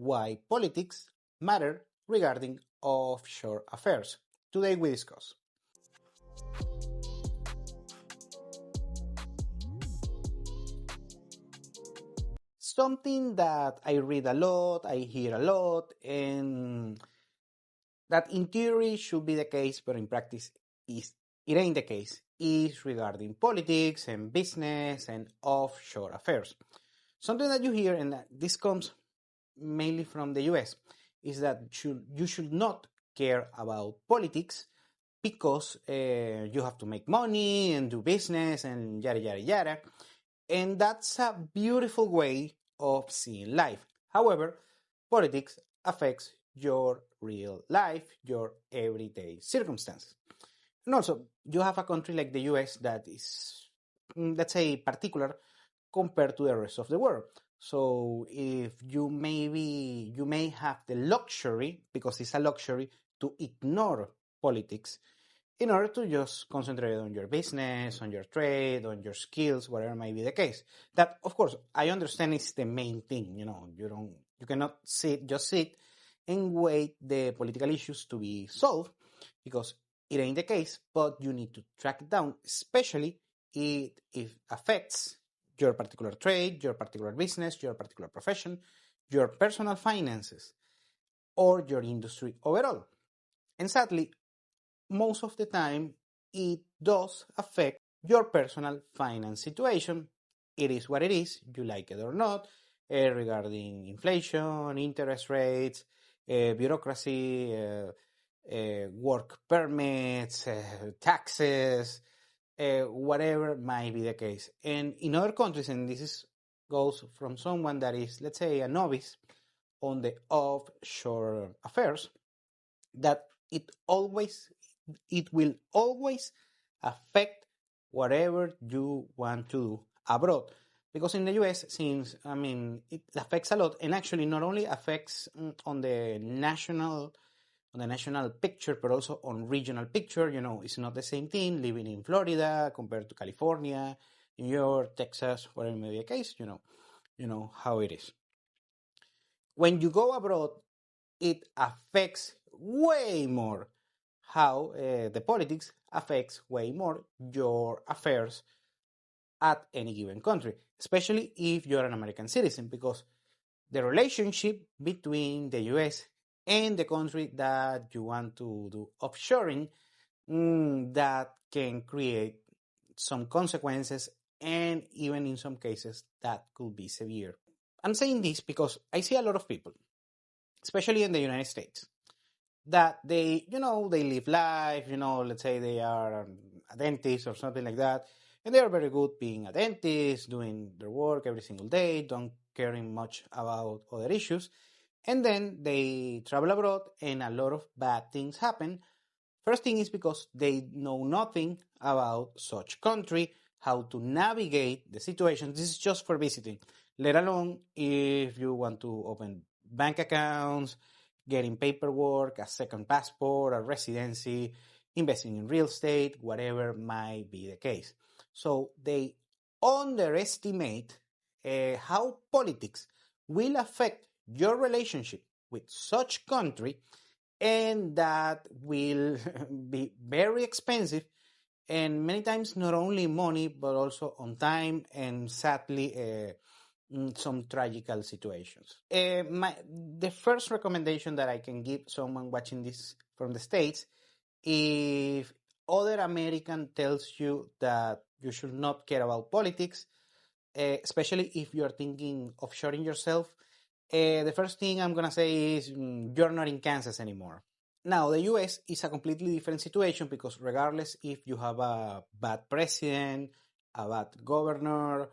why politics matter regarding offshore affairs. Today we discuss something that I read a lot, I hear a lot, and that in theory should be the case, but in practice it ain't the case, is regarding politics and business and offshore affairs. Something that you hear, and this comes mainly from the US, is that you should not care about politics because you have to make money and do business and yada yada yada. And that's a beautiful way of seeing life. However, politics affects your real life, your everyday circumstances. And also, you have a country like the US that is, let's say, particular compared to the rest of the world. So if you may have the luxury, because it's a luxury, to ignore politics in order to just concentrate on your business, on your trade, on your skills, whatever might be the case. That, of course, I understand is the main thing. You cannot sit and wait the political issues to be solved, because it ain't the case. But you need to track it down, especially if it affects your particular trade, your particular business, your particular profession, your personal finances, or your industry overall. And sadly, most of the time, it does affect your personal finance situation. It is what it is, you like it or not, regarding inflation, interest rates, bureaucracy, work permits, taxes, whatever might be the case. And in other countries, and goes from someone that is, let's say, a novice on the offshore affairs, that it will always affect whatever you want to do abroad. Because in the US, since, it affects a lot, and actually not only affects on the national picture, but also on regional picture. It's not the same thing living in Florida compared to California, New York, Texas, whatever may be the case. You know how it is. When you go abroad, it affects way more how the politics affects way more your affairs at any given country, especially if you're an American citizen, because the relationship between the US and the country that you want to do offshoring, that can create some consequences, and even in some cases that could be severe. I'm saying this because I see a lot of people, especially in the United States, that they live life, let's say they are a dentist or something like that, and they are very good being a dentist, doing their work every single day, don't caring much about other issues, and then they travel abroad and a lot of bad things happen. First thing is because they know nothing about such country, how to navigate the situation. This is just for visiting, let alone if you want to open bank accounts, getting paperwork, a second passport, a residency, investing in real estate, whatever might be the case. So they underestimate how politics will affect your relationship with such country, and that will be very expensive, and many times not only money but also on time, and sadly some tragical situations. The first recommendation that I can give someone watching this from the States, if other American tells you that you should not care about politics, especially if you're thinking of offshoring yourself, the first thing I'm going to say is you're not in Kansas anymore. Now, the US is a completely different situation, because regardless if you have a bad president, a bad governor,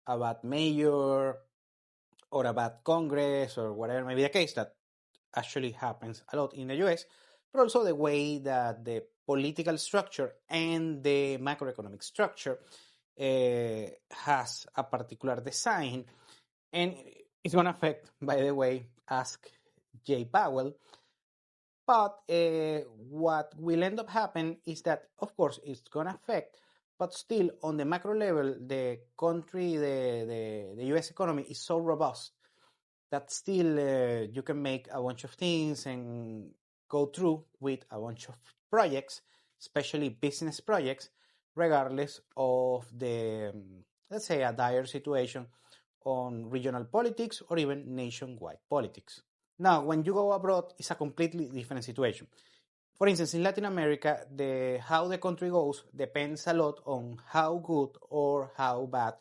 a bad mayor, or a bad Congress, or whatever may be the case, that actually happens a lot in the US, but also the way that the political structure and the macroeconomic structure has a particular design, and it's going to affect, by the way, ask Jay Powell. But what will end up happening is that, of course, it's going to affect, but still on the macro level, the country, the US economy is so robust that still you can make a bunch of things and go through with a bunch of projects, especially business projects, regardless of the, let's say, a dire situation on regional politics or even nationwide politics. Now, when you go abroad, it's a completely different situation. For instance, in Latin America, how the country goes depends a lot on how good or how bad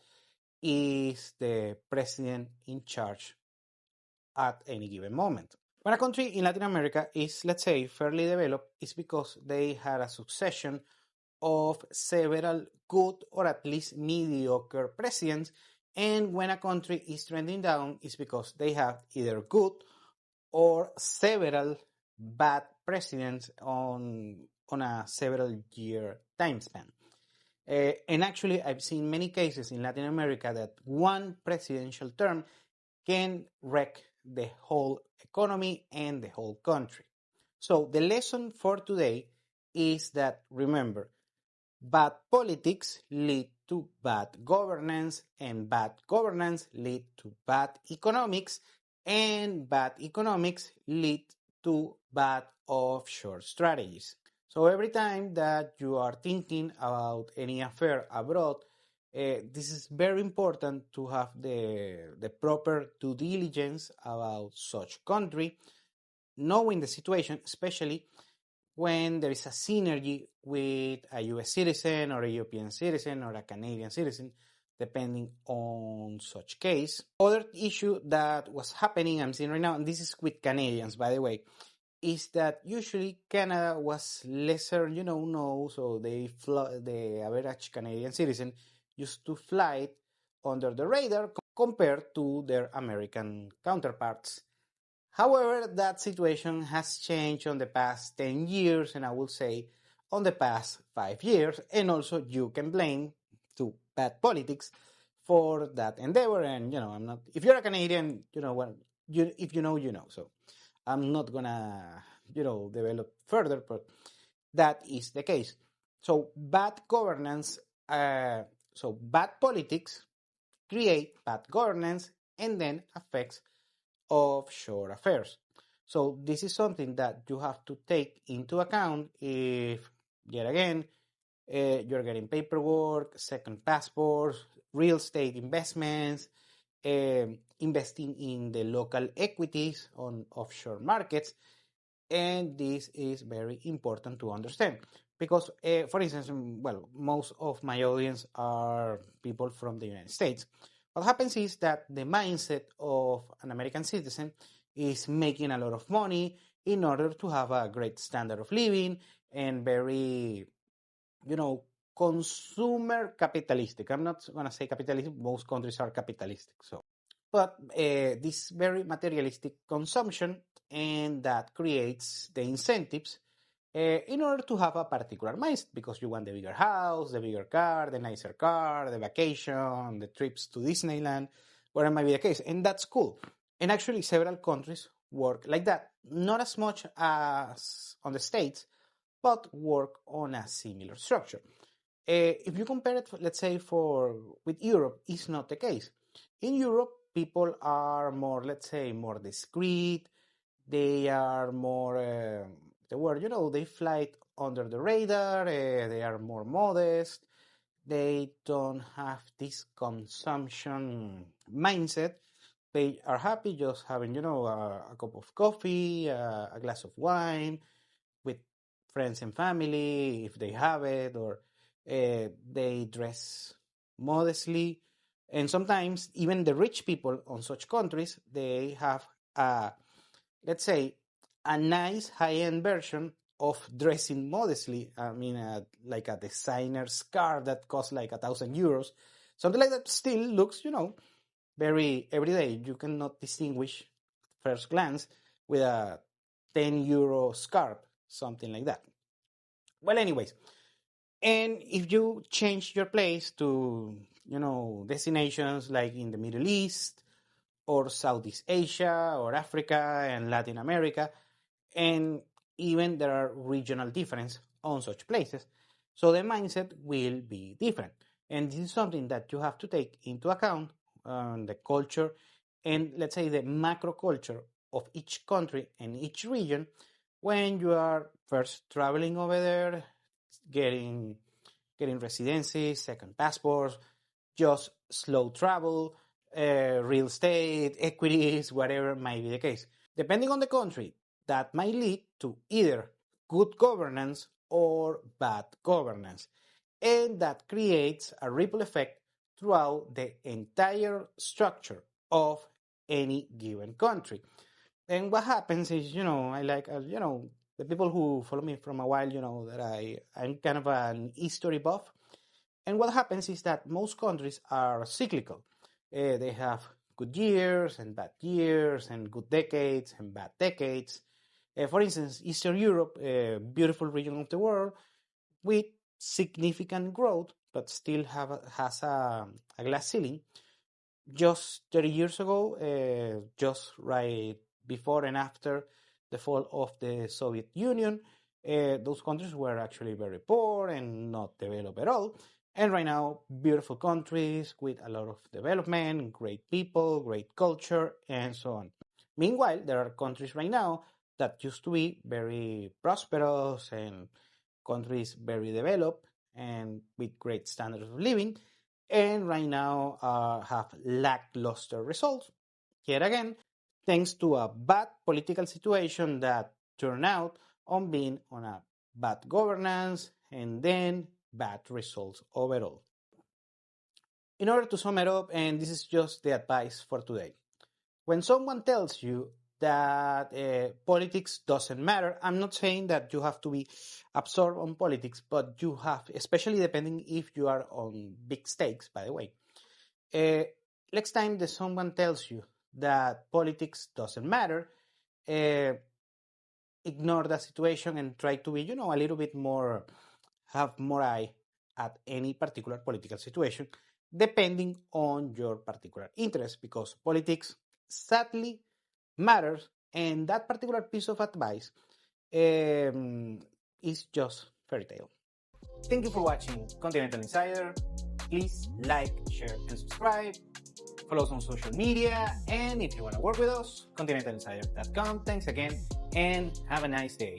is the president in charge at any given moment. When a country in Latin America is, let's say, fairly developed, it's because they had a succession of several good or at least mediocre presidents. And when a country is trending down, it's because they have either good or several bad presidents on a several year time span. And actually, I've seen many cases in Latin America that one presidential term can wreck the whole economy and the whole country. So the lesson for today is that, remember, bad politics lead to bad governance, and bad governance lead to bad economics, and bad economics lead to bad offshore strategies. So every time that you are thinking about any affair abroad, this is very important to have the proper due diligence about such country, knowing the situation, especially when there is a synergy with a US citizen or a European citizen or a Canadian citizen, depending on such case. Other issue that was happening, I'm seeing right now, and this is with Canadians, by the way, is that usually Canada was lesser, known, so the average Canadian citizen used to fly under the radar compared to their American counterparts. However, that situation has changed on the past 10 years, and I will say on the past 5 years, and also you can blame to bad politics for that endeavor. And I'm not, if you're a Canadian, if you know, so I'm not gonna, develop further, but that is the case. So bad governance, so bad politics create bad governance and then affects offshore affairs. So this is something that you have to take into account if, yet again, you're getting paperwork, second passports, real estate investments, investing in the local equities on offshore markets. And this is very important to understand because, for instance, most of my audience are people from the United States. What happens is that the mindset of an American citizen is making a lot of money in order to have a great standard of living and very, consumer capitalistic. I'm not going to say capitalistic. Most countries are capitalistic. But this very materialistic consumption, and that creates the incentives in order to have a particular mindset, because you want the bigger house, the bigger car, the nicer car, the vacation, the trips to Disneyland, whatever might be the case. And that's cool. And actually, several countries work like that. Not as much as on the States, but work on a similar structure. If you compare it, let's say, with Europe, it's not the case. In Europe, people are more, let's say, more discreet. They are more, they fly under the radar. They are more modest. They don't have this consumption mindset. They are happy just having, a cup of coffee, a glass of wine with friends and family, if they have it, or they dress modestly. And sometimes even the rich people on such countries, they have let's say, a nice high-end version of dressing modestly. I mean, like a designer's car that costs like 1,000 euros. Something like that still looks, very everyday. You cannot distinguish first glance with a 10 euro scarf, something like that. Well, anyways, and if you change your place to, destinations like in the Middle East or Southeast Asia or Africa and Latin America, and even there are regional differences on such places, so the mindset will be different. And this is something that you have to take into account, the culture and let's say the macro culture of each country and each region when you are first traveling over there, getting residency, second passports, just slow travel, real estate, equities, whatever might be the case. Depending on the country, that might lead to either good governance or bad governance. And that creates a ripple effect throughout the entire structure of any given country. And what happens is, I like, the people who follow me from a while, that I'm kind of an history buff. And what happens is that most countries are cyclical. They have good years and good decades and bad decades. For instance, Eastern Europe, a beautiful region of the world with significant growth, but still has a glass ceiling. Just 30 years ago, just right before and after the fall of the Soviet Union, those countries were actually very poor and not developed at all. And right now, beautiful countries with a lot of development, great people, great culture, and so on. Meanwhile, there are countries right now that used to be very prosperous and countries very developed and with great standards of living, and right now have lackluster results. Yet again, thanks to a bad political situation that turned out on being on a bad governance and then bad results overall. In order to sum it up, and this is just the advice for today, when someone tells you that politics doesn't matter, I'm not saying that you have to be absorbed on politics, but you have, especially depending if you are on big stakes, by the way. Next time that someone tells you that politics doesn't matter, ignore the situation and try to be, a little bit more, have more eye at any particular political situation, depending on your particular interest, because politics sadly matters, and that particular piece of advice is just fairy tale. Thank you for watching Continental Insider. Please like, share, and subscribe. Follow us on social media, and if you want to work with us, continentalinsider.com. Thanks again, and have a nice day.